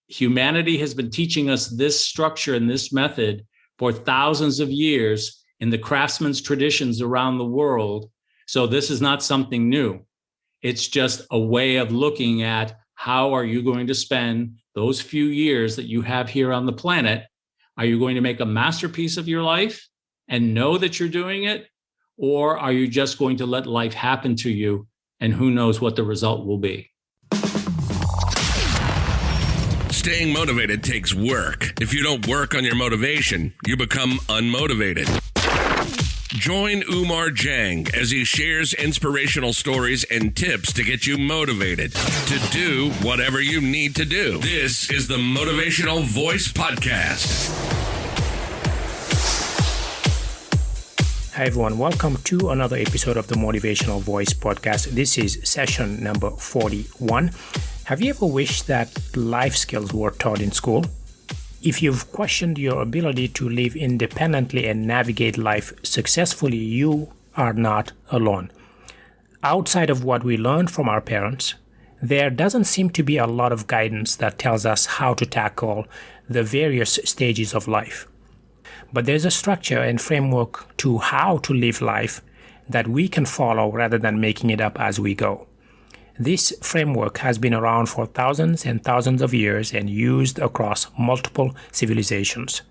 humanity has been teaching us this structure and this method for thousands of years in the craftsman's traditions around the world. So this is not something new. It's just a way of looking at how are you going to spend those few years that you have here on the planet. Are you going to make a masterpiece of your life and know that you're doing it? Or are you just going to let life happen to you and who knows what the result will be? Staying motivated takes work. If you don't work on your motivation, you become unmotivated. Join Oumar Jang as he shares inspirational stories and tips to get you motivated to do whatever you need to do. This is the Motivational Voice Podcast. Hi everyone, welcome to another episode of the Motivational Voice Podcast. This is session number 41. Have you ever wished that life skills were taught in school? If you've questioned your ability to live independently and navigate life successfully, you are not alone. Outside of what we learned from our parents, there doesn't seem to be a lot of guidance that tells us how to tackle the various stages of life. But there's a structure and framework to how to live life that we can follow rather than making it up as we go. This framework has been around for thousands and thousands of years and used across multiple civilizations.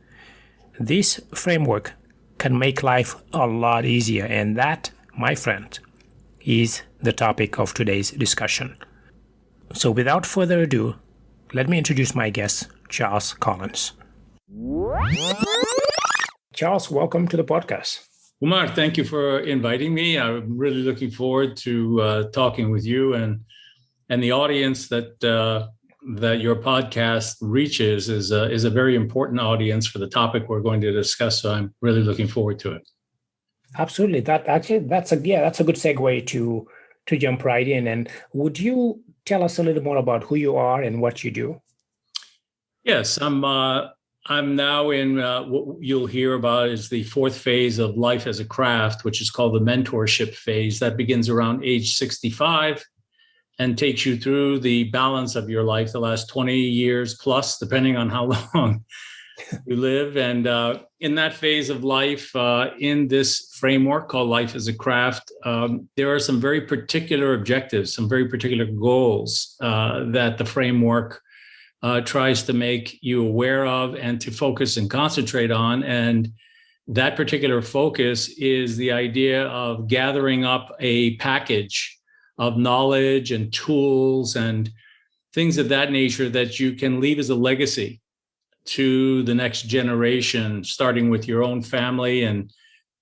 This framework can make life a lot easier, and that, my friend, is the topic of today's discussion. So without further ado, let me introduce my guest, Charles Collins. Charles, welcome to the podcast. Oumar, thank you for inviting me. I'm really looking forward to talking with you and the audience that your podcast reaches is a very important audience for the topic we're going to discuss. So I'm really looking forward to it. Absolutely. That's a good segue to jump right in. And would you tell us a little more about who you are and what you do? Yes, I'm now in what you'll hear about is the fourth phase of life as a craft, which is called the mentorship phase. That begins around age 65 and takes you through the balance of your life, the last 20 years plus, depending on how long you live. And in that phase of life, in this framework called life as a craft, there are some very particular objectives, some very particular goals that the framework tries to make you aware of and to focus and concentrate on. And that particular focus is the idea of gathering up a package of knowledge and tools and things of that nature that you can leave as a legacy to the next generation, starting with your own family and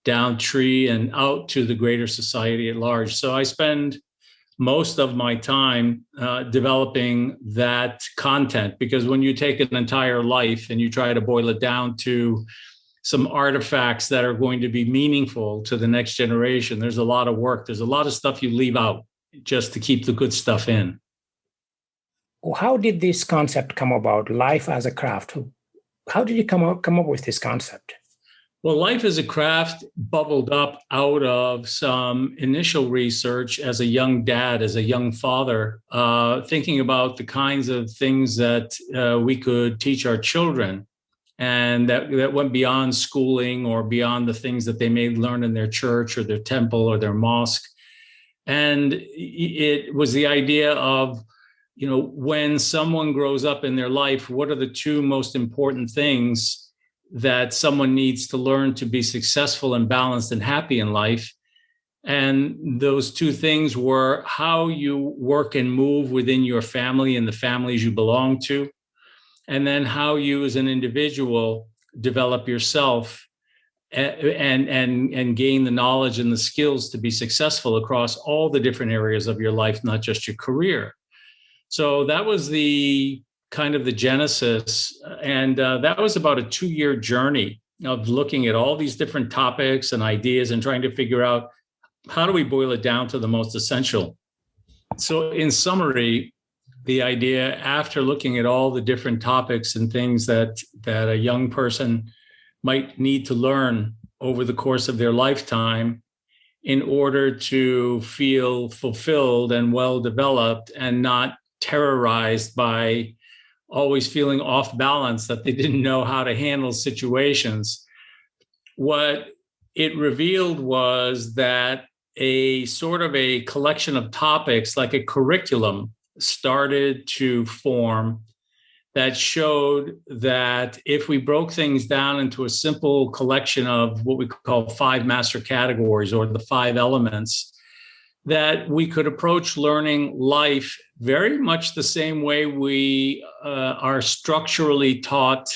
down tree and out to the greater society at large. So I spend most of my time developing that content, because when you take an entire life and you try to boil it down to some artifacts that are going to be meaningful to the next generation, there's a lot of work. There's a lot of stuff you leave out just to keep the good stuff in. How did this concept come about, life as a craft? How did you come up with this concept? Well, life as a craft bubbled up out of some initial research as a young dad, as a young father, thinking about the kinds of things that we could teach our children, and that went beyond schooling or beyond the things that they may learn in their church or their temple or their mosque. And it was the idea of, when someone grows up in their life, what are the two most important things that someone needs to learn to be successful and balanced and happy in life? And those two things were how you work and move within your family and the families you belong to, and then how you as an individual develop yourself and gain the knowledge and the skills to be successful across all the different areas of your life, not just your career. So that was the kind of the genesis. And that was about a 2-year journey of looking at all these different topics and ideas and trying to figure out how do we boil it down to the most essential. So in summary, the idea, after looking at all the different topics and things that a young person might need to learn over the course of their lifetime in order to feel fulfilled and well developed and not terrorized by always feeling off balance, that they didn't know how to handle situations. What it revealed was that a sort of a collection of topics, like a curriculum, started to form that showed that if we broke things down into a simple collection of what we call 5 master categories, or the 5 elements, that we could approach learning life very much the same way we are structurally taught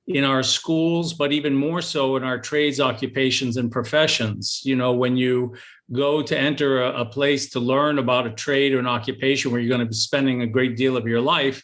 in our schools, but even more so in our trades, occupations, and professions. You know, when you go to enter a place to learn about a trade or an occupation where you're going to be spending a great deal of your life,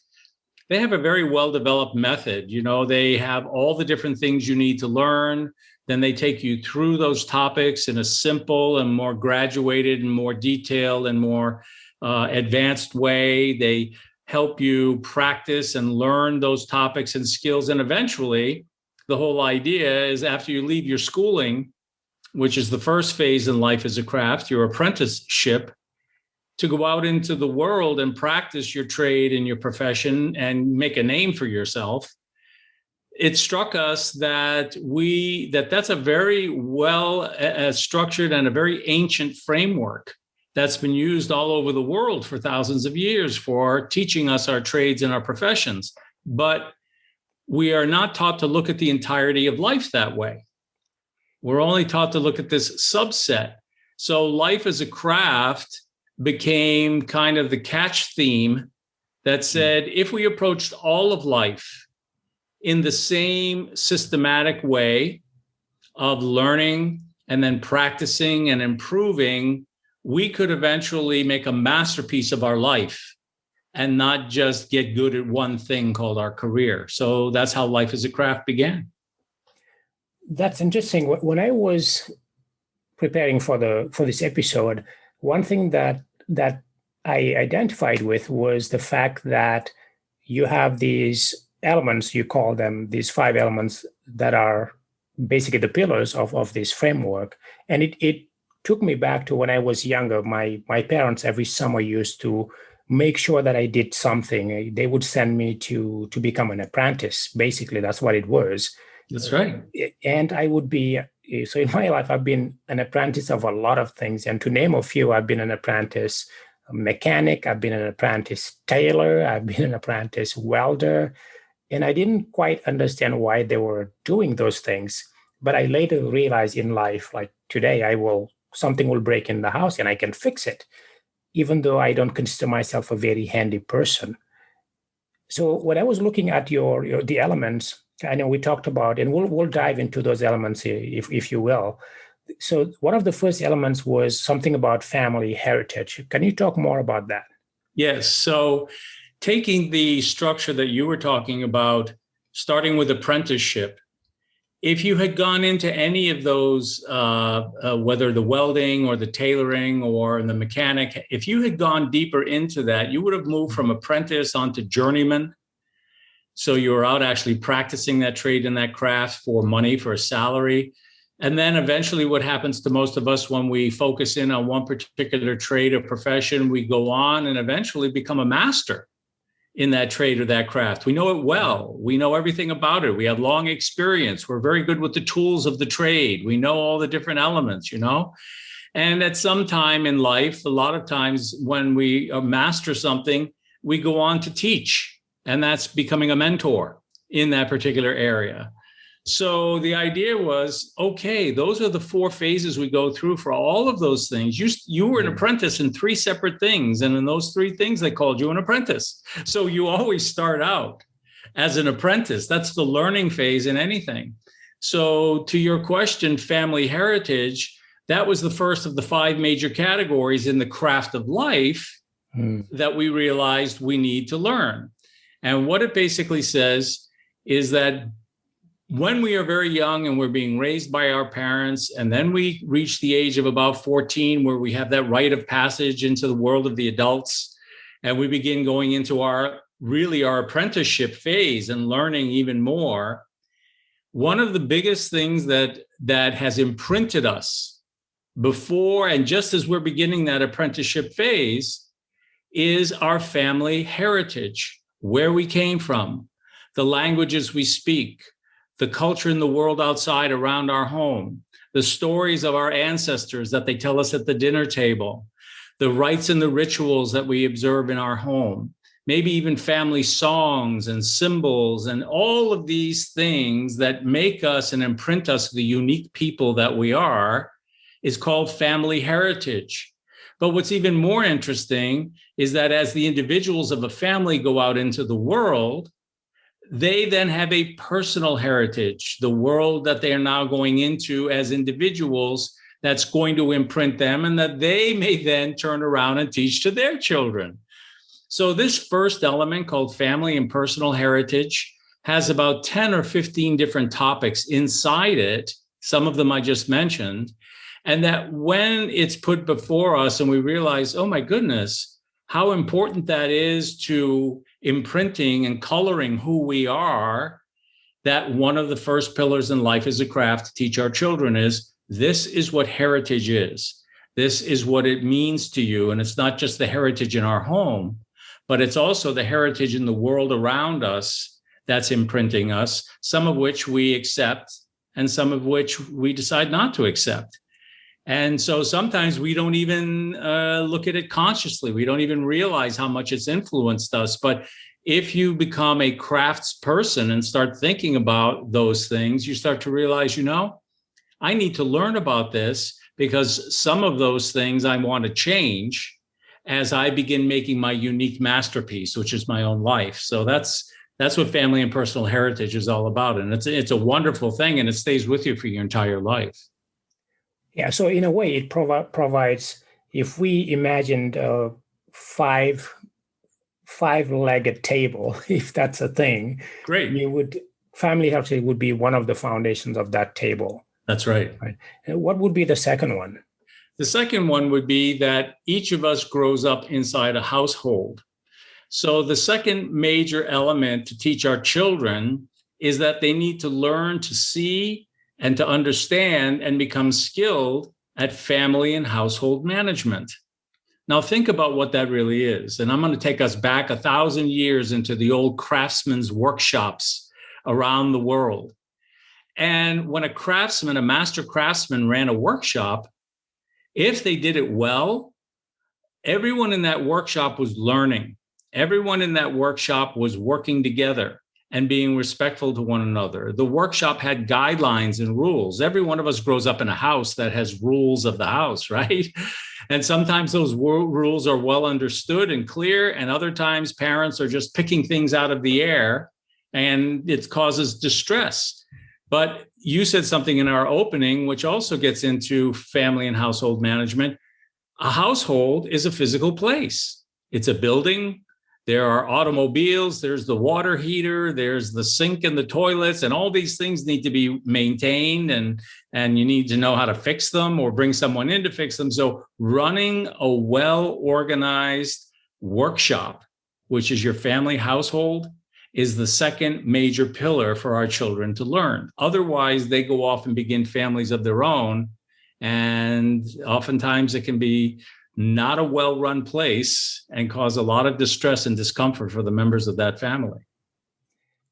they have a very well-developed method. You know, they have all the different things you need to learn. Then they take you through those topics in a simple and more graduated and more detailed and more advanced way. They help you practice and learn those topics and skills. And eventually, the whole idea is after you leave your schooling, which is the first phase in life as a craft, your apprenticeship, to go out into the world and practice your trade and your profession and make a name for yourself. It struck us that that's a very well structured and a very ancient framework that's been used all over the world for thousands of years for teaching us our trades and our professions. But we are not taught to look at the entirety of life that way. We're only taught to look at this subset. So life as a craft became kind of the catch theme that said, if we approached all of life in the same systematic way of learning and then practicing and improving, we could eventually make a masterpiece of our life and not just get good at one thing called our career. So that's how life as a craft began. That's interesting. When I was preparing for this episode, one thing that I identified with was the fact that you have these elements, you call them these 5 elements that are basically the pillars of this framework. And it took me back to when I was younger. My parents every summer used to make sure that I did something. They would send me to become an apprentice. Basically, that's what it was. That's right. And I would be, so in my life, I've been an apprentice of a lot of things. And to name a few, I've been an apprentice mechanic, I've been an apprentice tailor, I've been an apprentice welder. And I didn't quite understand why they were doing those things. But I later realized in life, like today, something will break in the house and I can fix it, even though I don't consider myself a very handy person. So when I was looking at the elements, I know we talked about, and we'll dive into those elements if you will. So one of the first elements was something about family heritage. Can you talk more about that? Yes. So taking the structure that you were talking about, starting with apprenticeship, if you had gone into any of those, whether the welding or the tailoring or the mechanic, if you had gone deeper into that, you would have moved from apprentice onto journeyman. So you were out actually practicing that trade and that craft for money, for a salary. And then eventually what happens to most of us when we focus in on one particular trade or profession, we go on and eventually become a master in that trade or that craft. We know it well. We know everything about it. We have long experience. We're very good with the tools of the trade. We know all the different elements, you know. And at some time in life, a lot of times when we master something, we go on to teach. And that's becoming a mentor in that particular area. So the idea was, okay, those are the 4 phases we go through for all of those things. You were an apprentice in 3 separate things. And in those 3 things, they called you an apprentice. So you always start out as an apprentice. That's the learning phase in anything. So to your question, family heritage, that was the first of the 5 major categories in the craft of life that we realized we need to learn. And what it basically says is that when we are very young and we're being raised by our parents, and then we reach the age of about 14, where we have that rite of passage into the world of the adults, and we begin going into our apprenticeship phase and learning even more, one of the biggest things that has imprinted us before and just as we're beginning that apprenticeship phase is our family heritage. where we came from, the languages we speak, the culture in the world outside around our home, the stories of our ancestors that they tell us at the dinner table, the rites and the rituals that we observe in our home, maybe even family songs and symbols and all of these things that make us and imprint us the unique people that we are is called family heritage. But what's even more interesting is that as the individuals of a family go out into the world, they then have a personal heritage, the world that they are now going into as individuals that's going to imprint them and that they may then turn around and teach to their children. So this first element called family and personal heritage has about 10 or 15 different topics inside it, some of them I just mentioned, and that when it's put before us and we realize, oh my goodness, how important that is to imprinting and coloring who we are, that one of the first pillars in life as a craft to teach our children is, this is what heritage is. This is what it means to you. And it's not just the heritage in our home, but it's also the heritage in the world around us that's imprinting us, some of which we accept and some of which we decide not to accept. And so sometimes we don't even look at it consciously. We don't even realize how much it's influenced us. But if you become a crafts person and start thinking about those things, you start to realize, I need to learn about this because some of those things I want to change as I begin making my unique masterpiece, which is my own life. So that's what family and personal heritage is all about. And it's a wonderful thing, and it stays with you for your entire life. Yeah, so in a way, it provides, if we imagined a five-legged table, if that's a thing, great. Family heritage would be one of the foundations of that table. That's right. And what would be the second one? The second one would be that each of us grows up inside a household. So the second major element to teach our children is that they need to learn to see and to understand and become skilled at family and household management. Now, think about what that really is. And I'm going to take us back 1,000 years into the old craftsmen's workshops around the world. And when a master craftsman ran a workshop, if they did it well, everyone in that workshop was learning. Everyone in that workshop was working together and being respectful to one another. The workshop had guidelines and rules. Every one of us grows up in a house that has rules of the house, right? And sometimes those rules are well understood and clear, and other times parents are just picking things out of the air, and it causes distress. But you said something in our opening, which also gets into family and household management. A household is a physical place. It's a building. There are automobiles, there's the water heater, there's the sink and the toilets, and all these things need to be maintained, and you need to know how to fix them or bring someone in to fix them. So running a well-organized workshop, which is your family household, is the second major pillar for our children to learn. Otherwise, they go off and begin families of their own, and oftentimes it can be not a well-run place and cause a lot of distress and discomfort for the members of that family.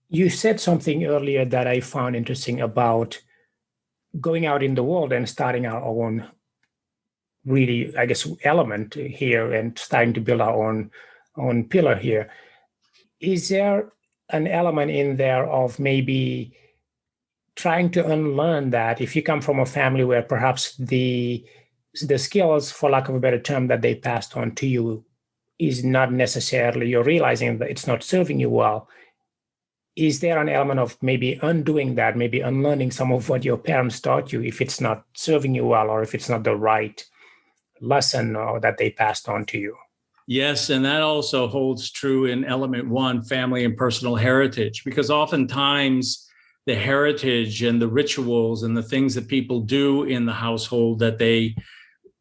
You said something earlier that I found interesting about going out in the world and starting our own, really, I guess, element here and starting to build our own pillar here. Is there an element in there of maybe trying to unlearn that if you come from a family where perhaps the skills, for lack of a better term, that they passed on to you is not necessarily, you're realizing that it's not serving you well. Is there an element of maybe undoing that, maybe unlearning some of what your parents taught you if it's not serving you well or if it's not the right lesson or that they passed on to you? Yes, and that also holds true in element one, family and personal heritage, because oftentimes the heritage and the rituals and the things that people do in the household that they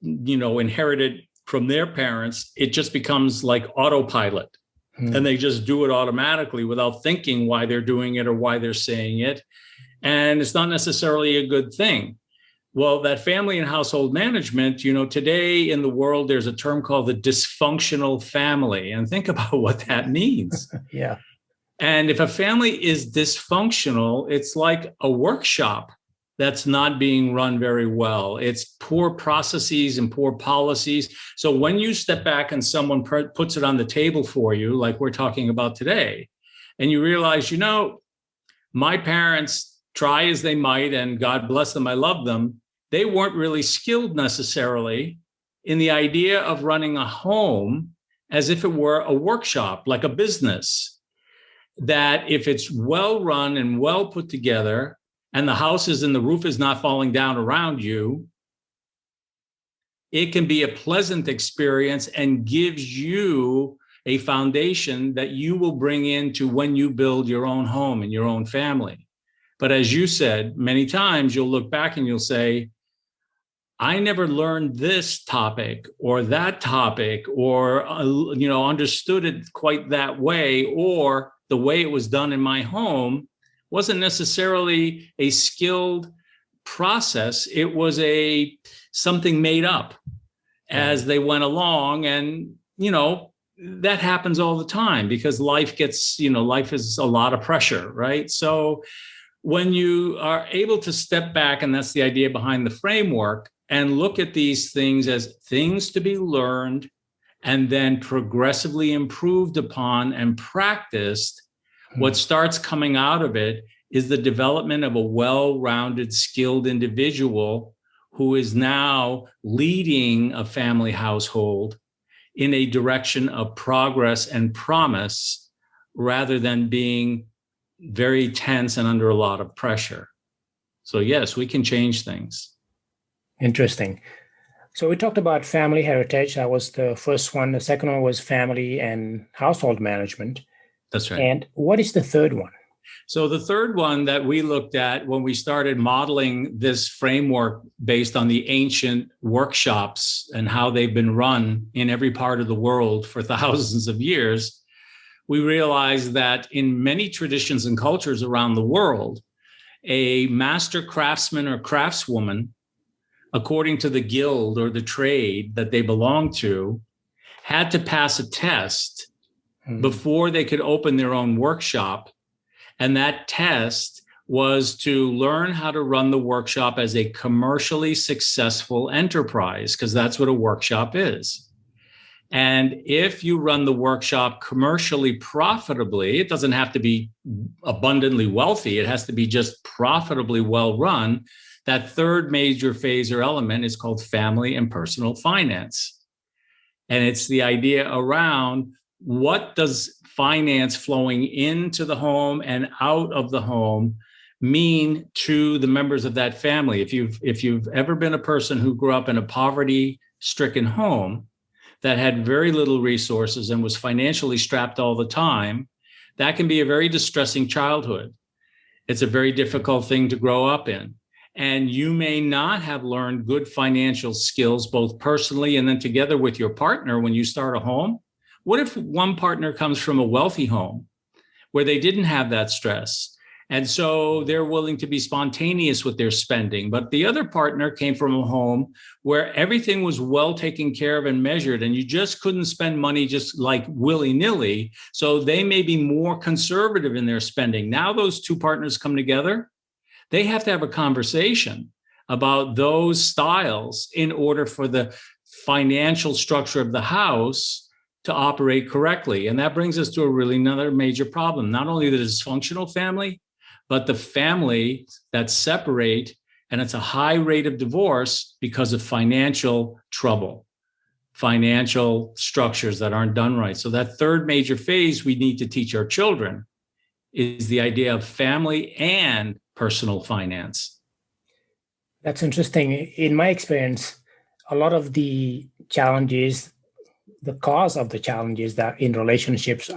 inherited from their parents, it just becomes like autopilot. And they just do it automatically without thinking why they're doing it or why they're saying it. And it's not necessarily a good thing. Well, that family and household management, today in the world, there's a term called the dysfunctional family. And think about what that means. Yeah. And if a family is dysfunctional, it's like a workshop that's not being run very well. It's poor processes and poor policies. So when you step back and someone puts it on the table for you, like we're talking about today, and you realize, my parents, try as they might, and God bless them, I love them, they weren't really skilled necessarily in the idea of running a home as if it were a workshop, like a business, that if it's well run and well put together, and the house is and the roof is not falling down around you, it can be a pleasant experience and gives you a foundation that you will bring into when you build your own home and your own family. But as you said, many times you'll look back and you'll say, I never learned this topic or that topic or, understood it quite that way, or the way it was done in my home wasn't necessarily a skilled process. It was something made up as they went along. And, that happens all the time because life is a lot of pressure, right? So when you are able to step back, and that's the idea behind the framework, and look at these things as things to be learned and then progressively improved upon and practiced, what starts coming out of it is the development of a well-rounded, skilled individual who is now leading a family household in a direction of progress and promise, rather than being very tense and under a lot of pressure. So yes, we can change things. Interesting. So we talked about family heritage. That was the first one. The second one was family and household management. That's right. And what is the third one? So the third one that we looked at when we started modeling this framework based on the ancient workshops and how they've been run in every part of the world for thousands of years, we realized that in many traditions and cultures around the world, a master craftsman or craftswoman, according to the guild or the trade that they belonged to, had to pass a test before they could open their own workshop. And that test was to learn how to run the workshop as a commercially successful enterprise, because that's what a workshop is. And if you run the workshop commercially profitably, it doesn't have to be abundantly wealthy. It has to be just profitably well run. That third major phase or element is called family and personal finance. And it's the idea around, what does finance flowing into the home and out of the home mean to the members of that family? If you've ever been a person who grew up in a poverty-stricken home that had very little resources and was financially strapped all the time, that can be a very distressing childhood. It's a very difficult thing to grow up in. And you may not have learned good financial skills, both personally and then together with your partner when you start a home. What if one partner comes from a wealthy home where they didn't have that stress, and so they're willing to be spontaneous with their spending, but the other partner came from a home where everything was well taken care of and measured, and you just couldn't spend money just like willy-nilly, so they may be more conservative in their spending. Now those two partners come together, they have to have a conversation about those styles in order for the financial structure of the house to operate correctly. And that brings us to another major problem, not only the dysfunctional family, but the family that separate, and it's a high rate of divorce because of financial trouble, financial structures that aren't done right. So that third major phase we need to teach our children is the idea of family and personal finance. That's interesting. In my experience, a lot of the challenges, the cause of the challenges that in relationships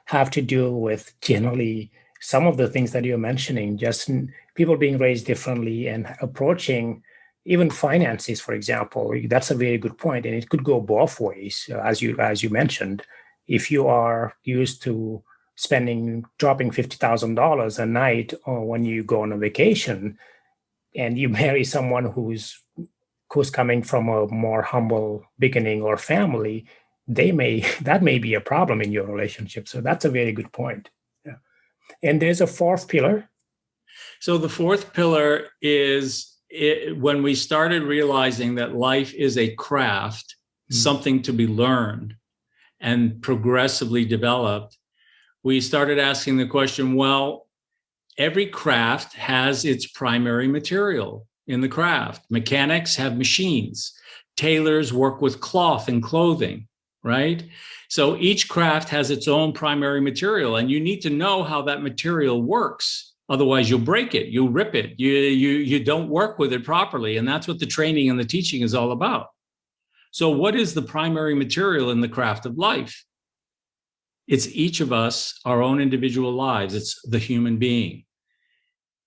have to do with generally some of the things that you're mentioning, just people being raised differently and approaching even finances, for example. That's a very good point, and it could go both ways, as you mentioned. If you are used to dropping $50,000 a night or when you go on a vacation, and you marry someone who's coming from a more humble beginning or family, that may be a problem in your relationship. So that's a very good point. Yeah. And there's a fourth pillar. So the fourth pillar is when we started realizing that life is a craft, something to be learned and progressively developed, we started asking the question, well, every craft has its primary material in the craft. Mechanics have machines. Tailors work with cloth and clothing, right? So each craft has its own primary material, and you need to know how that material works. Otherwise, you'll break it, you'll rip it, you don't work with it properly. And that's what the training and the teaching is all about. So what is the primary material in the craft of life? It's each of us, our own individual lives. It's the human being.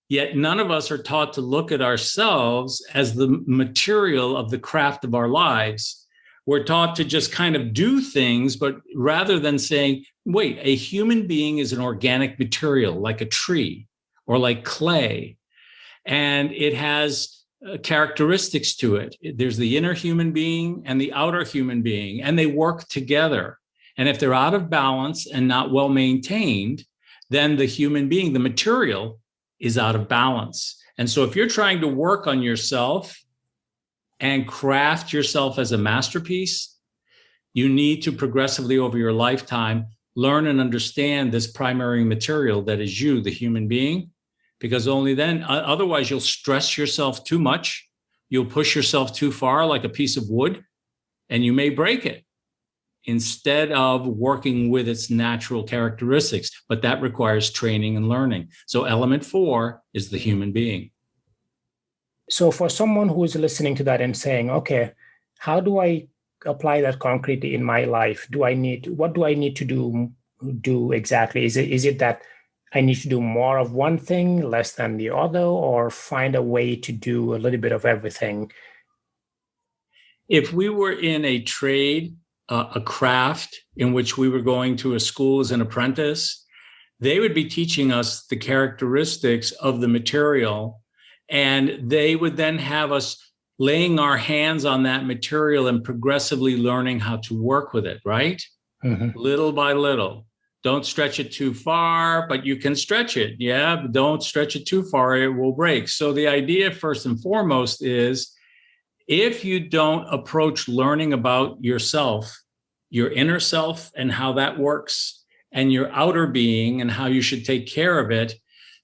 Yet none of us are taught to look at ourselves as the material of the craft of our lives. We're taught to just kind of do things, but rather than saying, wait, a human being is an organic material, like a tree or like clay, and it has characteristics to it. There's the inner human being and the outer human being, and they work together. And if they're out of balance and not well maintained, then the human being, the material, is out of balance. And so if you're trying to work on yourself and craft yourself as a masterpiece, you need to progressively over your lifetime learn and understand this primary material that is you, the human being, because only then, otherwise you'll stress yourself too much. You'll push yourself too far like a piece of wood, and you may break it instead of working with its natural characteristics. But that requires training and learning. So element 4 is the human being. So for someone who is listening to that and saying, okay, how do I apply that concretely in my life? What do I need to do exactly? Is it that I need to do more of one thing, less than the other, or find a way to do a little bit of everything? If we were in a trade, a craft in which we were going to a school as an apprentice, they would be teaching us the characteristics of the material, and they would then have us laying our hands on that material and progressively learning how to work with it, right? Mm-hmm. Little by little. Don't stretch it too far, but you can stretch it. Yeah, but don't stretch it too far, it will break. So the idea, first and foremost, is if you don't approach learning about yourself, your inner self and how that works, and your outer being and how you should take care of it,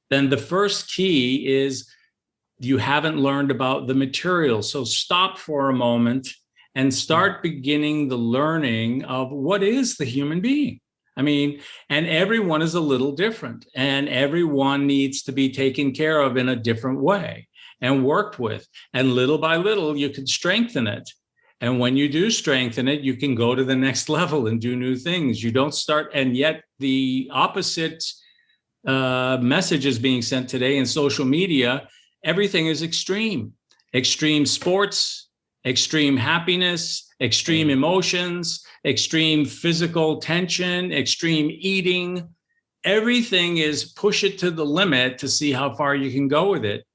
then the first key is you haven't learned about the material. So stop for a moment and start beginning the learning of what is the human being. I mean, and everyone is a little different, and everyone needs to be taken care of in a different way and worked with. And little by little, you can strengthen it. And when you do strengthen it, you can go to the next level and do new things. You don't start, and yet the opposite message is being sent today in social media. Everything is extreme. Extreme sports, extreme happiness, extreme emotions, extreme physical tension, extreme eating. Everything is push it to the limit to see how far you can go with it.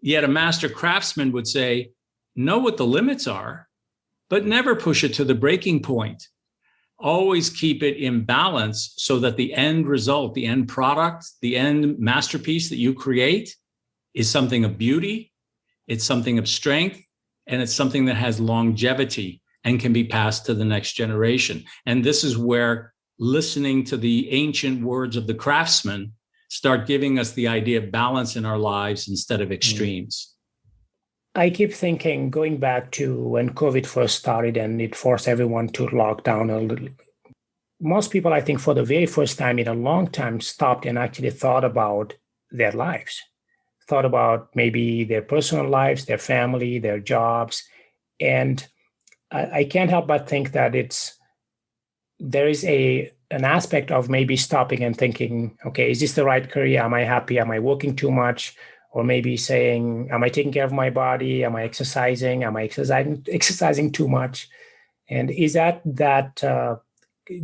Yet a master craftsman would say, know what the limits are, but never push it to the breaking point. Always keep it in balance so that the end result, the end product, the end masterpiece that you create is something of beauty, it's something of strength, and it's something that has longevity and can be passed to the next generation. And this is where listening to the ancient words of the craftsman start giving us the idea of balance in our lives instead of extremes. I keep thinking, going back to when COVID first started and it forced everyone to lock down a little. Most people, I think, for the very first time in a long time, stopped and actually thought about their lives, thought about maybe their personal lives, their family, their jobs. And I can't help but think that there is an aspect of maybe stopping and thinking, okay, is this the right career? Am I happy? Am I working too much? Or maybe saying, am I taking care of my body? Am I exercising? Am I exercising too much? And is that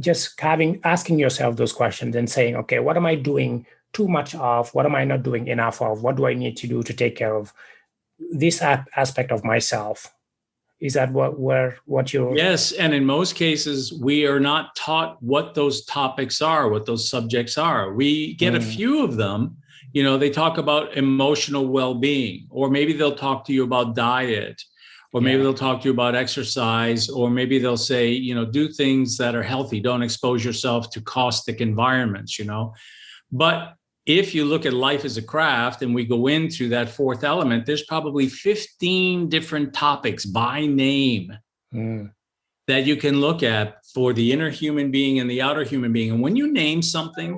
just asking yourself those questions and saying, okay, what am I doing too much of? What am I not doing enough of? What do I need to do to take care of this aspect of myself. Is that what you're? Yes, and in most cases, we are not taught what those topics are, what those subjects are. We get a few of them. They talk about emotional well-being, or maybe they'll talk to you about diet, or maybe they'll talk to you about exercise, or maybe they'll say, do things that are healthy. Don't expose yourself to caustic environments, But if you look at life as a craft and we go into that fourth element, there's probably 15 different topics by name that you can look at for the inner human being and the outer human being. And when you name something,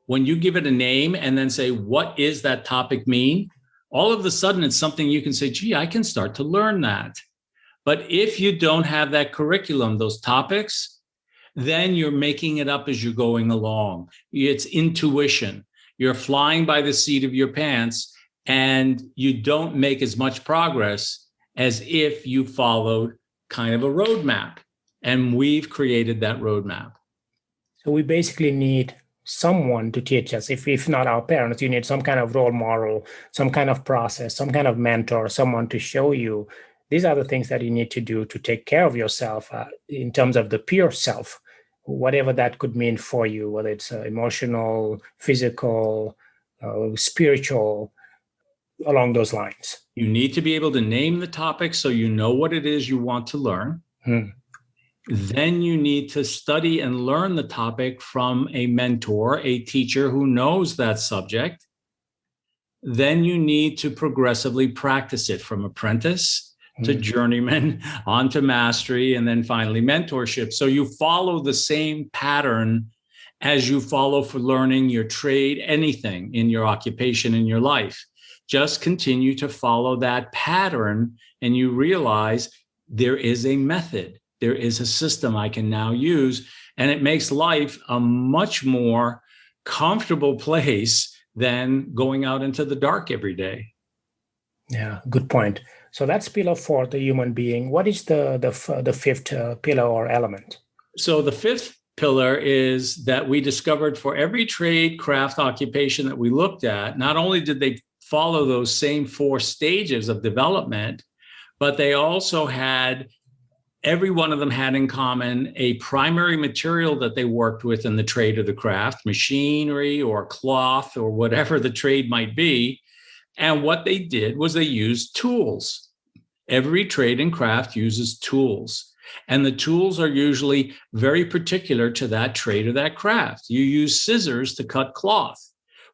when you give it a name and then say, what is that topic mean? All of a sudden, it's something you can say, gee, I can start to learn that. But if you don't have that curriculum, those topics, then you're making it up as you're going along. It's intuition. You're flying by the seat of your pants, and you don't make as much progress as if you followed kind of a roadmap. And we've created that roadmap. So we basically need someone to teach us. If not our parents, you need some kind of role model, some kind of process, some kind of mentor, someone to show you these are the things that you need to do to take care of yourself in terms of the pure self, whatever that could mean for you, whether it's emotional, physical, spiritual, along those lines. You need to be able to name the topic so you know what it is you want to learn. Then you need to study and learn the topic from a mentor, a teacher who knows that subject. Then you need to progressively practice it from apprentice to journeyman, on to mastery, and then finally mentorship. So you follow the same pattern as you follow for learning your trade, anything in your occupation, in your life. Just continue to follow that pattern, and you realize there is a method. There is a system I can now use, and it makes life a much more comfortable place than going out into the dark every day. Yeah, good point. So that's pillar 4, the human being. What is the fifth pillar or element? So the fifth pillar is that we discovered for every trade, craft, occupation that we looked at, not only did they follow those same 4 stages of development, but they also had, every one of them had in common a primary material that they worked with in the trade or the craft, machinery or cloth or whatever the trade might be. And what they did was they used tools. Every trade and craft uses tools. And the tools are usually very particular to that trade or that craft. You use scissors to cut cloth.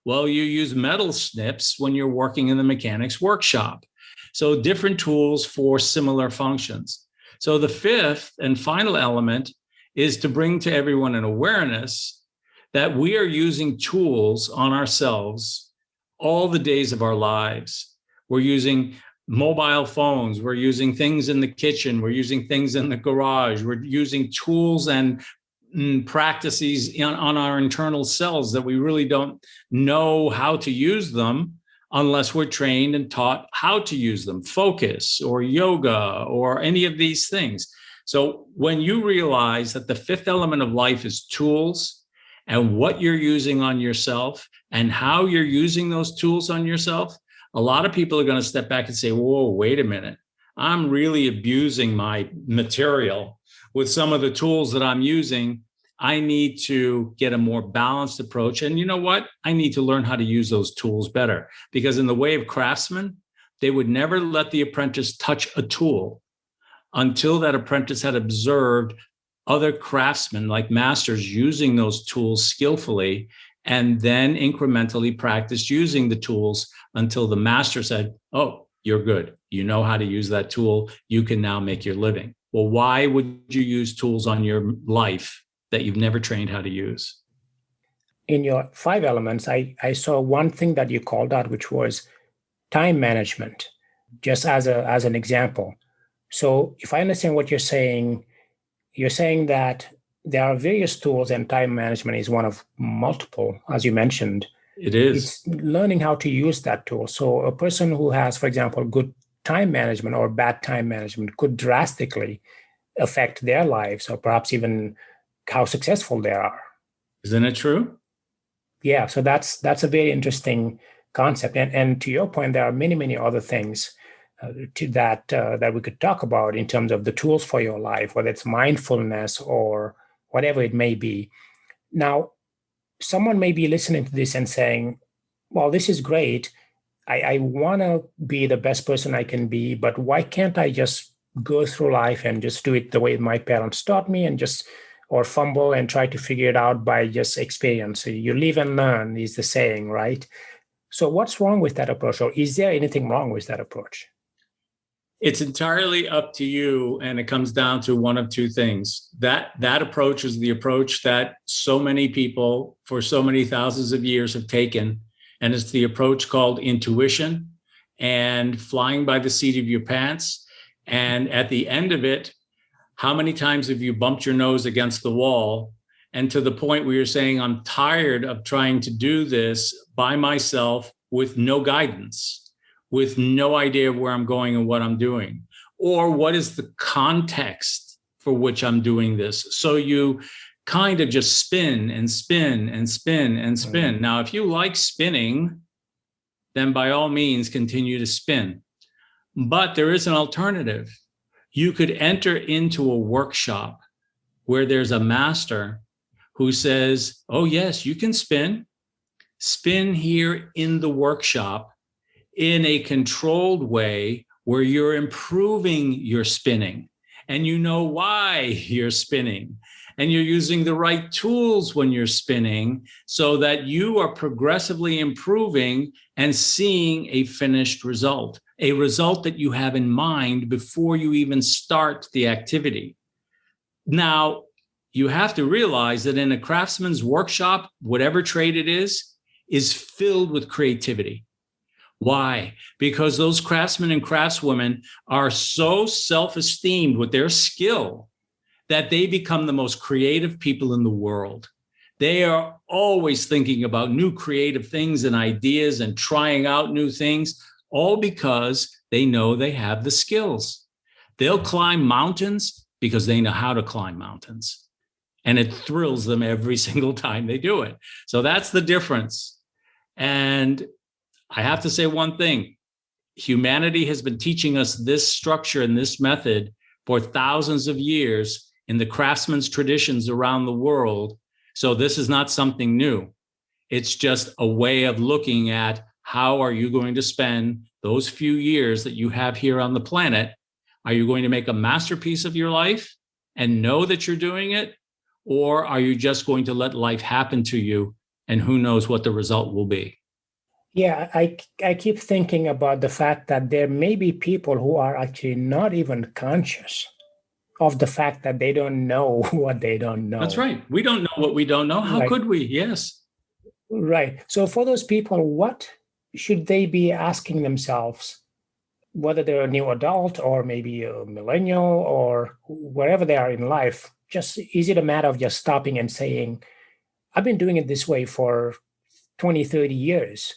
Well, you use metal snips when you're working in the mechanic's workshop. So different tools for similar functions. So the fifth and final element is to bring to everyone an awareness that we are using tools on ourselves all the days of our lives. We're using mobile phones. We're using things in the kitchen. We're using things in the garage. We're using tools and practices on our internal selves that we really don't know how to use them unless we're trained and taught how to use them, focus or yoga or any of these things. So when you realize that the fifth element of life is tools, and what you're using on yourself and how you're using those tools on yourself, a lot of people are going to step back and say, whoa, wait a minute. I'm really abusing my material with some of the tools that I'm using. I need to get a more balanced approach. And you know what? I need to learn how to use those tools better, because in the way of craftsmen, they would never let the apprentice touch a tool until that apprentice had observed other craftsmen like masters using those tools skillfully, and then incrementally practiced using the tools until the master said, oh, you're good. You know how to use that tool. You can now make your living. Well, why would you use tools on your life that you've never trained how to use? In your 5 elements, I saw one thing that you called out, which was time management, just as an example. So if I understand what you're saying that there are various tools and time management is one of multiple, as you mentioned. It is. It's learning how to use that tool. So a person who has, for example, good time management or bad time management could drastically affect their lives, or perhaps even how successful they are. Isn't it true? Yeah. So that's a very interesting concept. And to your point, there are many, many other things. that we could talk about in terms of the tools for your life, whether it's mindfulness or whatever it may be. Now, someone may be listening to this and saying, well, this is great. I want to be the best person I can be, but why can't I just go through life and just do it the way my parents taught me and or fumble and try to figure it out by just experience? So you live and learn is the saying, right? So what's wrong with that approach? Or is there anything wrong with that approach? It's entirely up to you, and it comes down to one of two things. That approach is the approach that so many people for so many thousands of years have taken, and it's the approach called intuition and flying by the seat of your pants. And at the end of it, how many times have you bumped your nose against the wall, and to the point where you're saying, I'm tired of trying to do this by myself with no guidance, with no idea of where I'm going and what I'm doing, or what is the context for which I'm doing this? So you kind of just spin and spin and spin and spin. Mm-hmm. Now, if you like spinning, then by all means, continue to spin. But there is an alternative. You could enter into a workshop where there's a master who says, oh, yes, you can spin here in the workshop in a controlled way where you're improving your spinning and you know why you're spinning and you're using the right tools when you're spinning so that you are progressively improving and seeing a finished result, a result that you have in mind before you even start the activity. Now, you have to realize that in a craftsman's workshop, whatever trade it is filled with creativity. Why? Because those craftsmen and craftswomen are so self-esteemed with their skill that they become the most creative people in the world. They are always thinking about new creative things and ideas and trying out new things, all because they know they have the skills. They'll climb mountains because they know how to climb mountains. And it thrills them every single time they do it. So that's the difference. And I have to say one thing. Humanity has been teaching us this structure and this method for thousands of years in the craftsman's traditions around the world. So this is not something new. It's just a way of looking at how are you going to spend those few years that you have here on the planet. Are you going to make a masterpiece of your life and know that you're doing it? Or are you just going to let life happen to you and who knows what the result will be? Yeah, I keep thinking about the fact that there may be people who are actually not even conscious of the fact that they don't know what they don't know. That's right. We don't know what we don't know. How could we? Yes. Right. So for those people, what should they be asking themselves, whether they're a new adult or maybe a millennial or wherever they are in life? Just is it a matter of just stopping and saying, I've been doing it this way for 20, 30 years.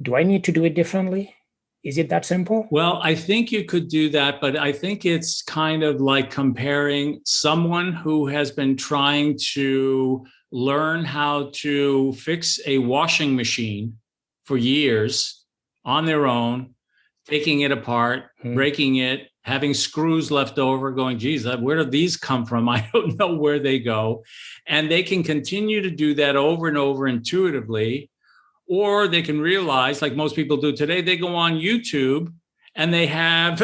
Do I need to do it differently? Is it that simple? Well, I think you could do that, but I think it's kind of like comparing someone who has been trying to learn how to fix a washing machine for years on their own, taking it apart, breaking it, having screws left over, going, geez, where do these come from? I don't know where they go. And they can continue to do that over and over intuitively. Or they can realize, like most people do today, they go on YouTube and they have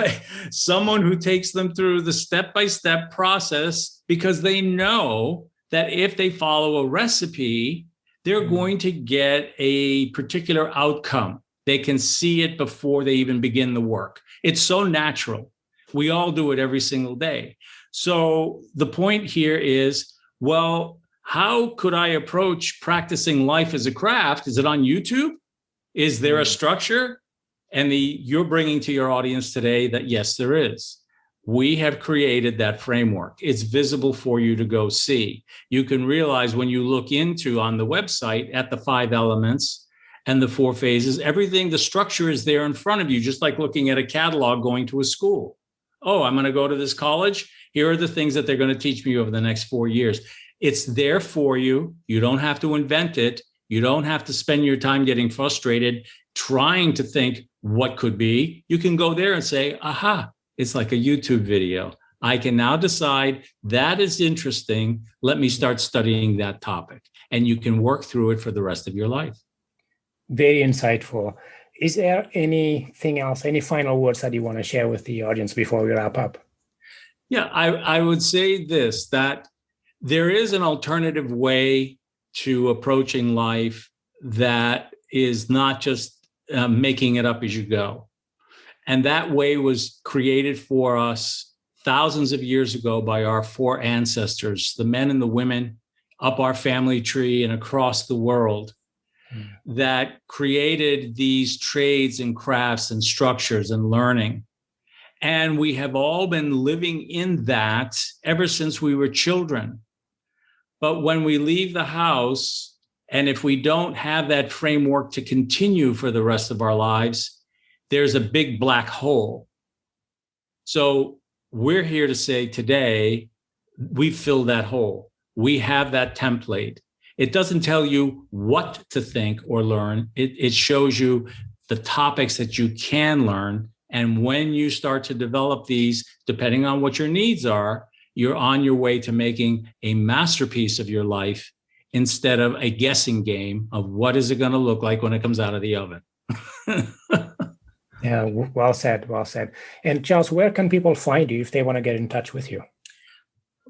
someone who takes them through the step-by-step process because they know that if they follow a recipe, they're going to get a particular outcome. They can see it before they even begin the work. It's so natural. We all do it every single day. So the point here is, well, how could I approach practicing life as a craft? Is it on YouTube? Is there a structure? And you're bringing to your audience today that, yes, there is. We have created that framework. It's visible for you to go see. You can realize when you look into on the website at the 5 elements and the 4 phases, everything, the structure is there in front of you, just like looking at a catalog going to a school. Oh, I'm going to go to this college. Here are the things that they're going to teach me over the next 4 years. It's there for you. You don't have to invent it. You don't have to spend your time getting frustrated trying to think, what could be, you can go there and say, aha, it's like a YouTube video. I can now decide that is interesting. Let me start studying that topic. And you can work through it for the rest of your life. Very insightful. Is there anything else, any final words that you want to share with the audience before we wrap up? Yeah, I would say this, that there is an alternative way to approaching life that is not just making it up as you go. And that way was created for us thousands of years ago by our four ancestors, the men and the women up our family tree and across the world, that created these trades and crafts and structures and learning. And we have all been living in that ever since we were children. But when we leave the house, and if we don't have that framework to continue for the rest of our lives, there's a big black hole. So we're here to say today, we fill that hole. We have that template. It doesn't tell you what to think or learn. It shows you the topics that you can learn. And when you start to develop these, depending on what your needs are, you're on your way to making a masterpiece of your life instead of a guessing game of what is it going to look like when it comes out of the oven. Yeah, well said, well said. And Charles, where can people find you if they want to get in touch with you?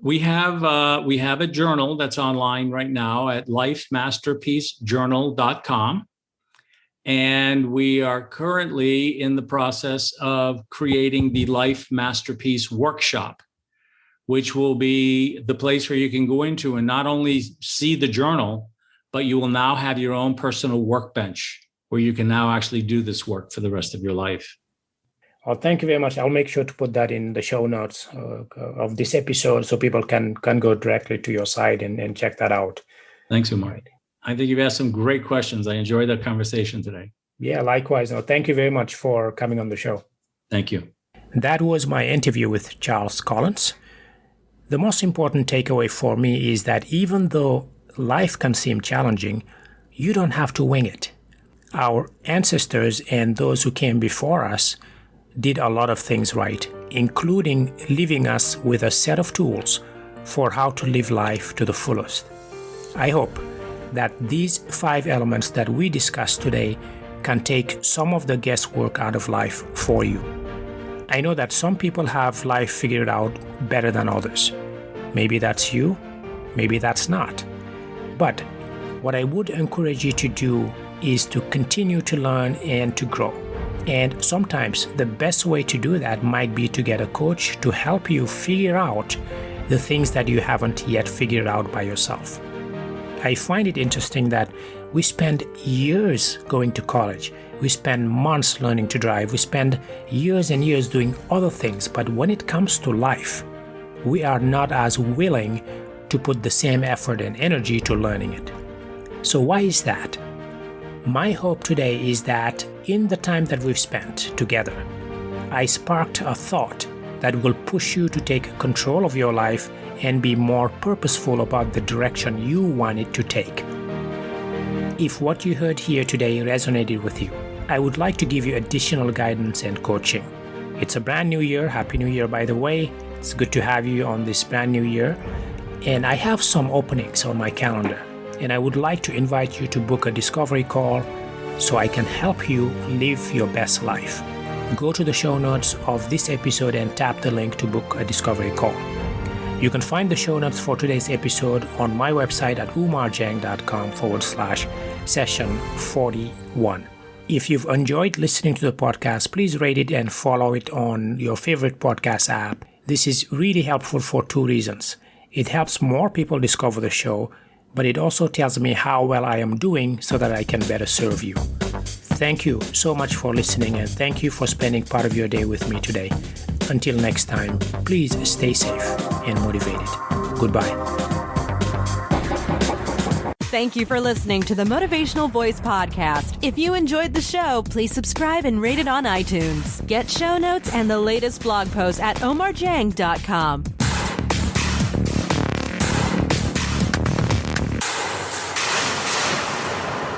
We have a journal that's online right now at lifemasterpiecejournal.com. And we are currently in the process of creating the Life Masterpiece Workshop, which will be the place where you can go into and not only see the journal, but you will now have your own personal workbench where you can now actually do this work for the rest of your life. Well, thank you very much. I'll make sure to put that in the show notes of this episode so people can go directly to your site and check that out. Thanks, Oumar. Right. I think you've asked some great questions. I enjoyed that conversation today. Yeah, likewise. No, thank you very much for coming on the show. Thank you. That was my interview with Charles Collins. The most important takeaway for me is that even though life can seem challenging, you don't have to wing it. Our ancestors and those who came before us did a lot of things right, including leaving us with a set of tools for how to live life to the fullest. I hope that these 5 elements that we discussed today can take some of the guesswork out of life for you. I know that some people have life figured out better than others. Maybe that's you, maybe that's not. But what I would encourage you to do is to continue to learn and to grow. And sometimes the best way to do that might be to get a coach to help you figure out the things that you haven't yet figured out by yourself. I find it interesting that we spend years going to college. We spend months learning to drive. We spend years and years doing other things. But when it comes to life, we are not as willing to put the same effort and energy to learning it. So why is that? My hope today is that in the time that we've spent together, I sparked a thought that will push you to take control of your life and be more purposeful about the direction you want it to take. If what you heard here today resonated with you, I would like to give you additional guidance and coaching. It's a brand new year. Happy New Year, by the way. It's good to have you on this brand new year. And I have some openings on my calendar. And I would like to invite you to book a discovery call so I can help you live your best life. Go to the show notes of this episode and tap the link to book a discovery call. You can find the show notes for today's episode on my website at oumarjang.com/session 41. If you've enjoyed listening to the podcast, please rate it and follow it on your favorite podcast app. This is really helpful for 2 reasons. It helps more people discover the show, but it also tells me how well I am doing so that I can better serve you. Thank you so much for listening, and thank you for spending part of your day with me today. Until next time, please stay safe and motivated. Goodbye. Thank you for listening to the Motivational Voice Podcast. If you enjoyed the show, please subscribe and rate it on iTunes. Get show notes and the latest blog posts at oumarjang.com.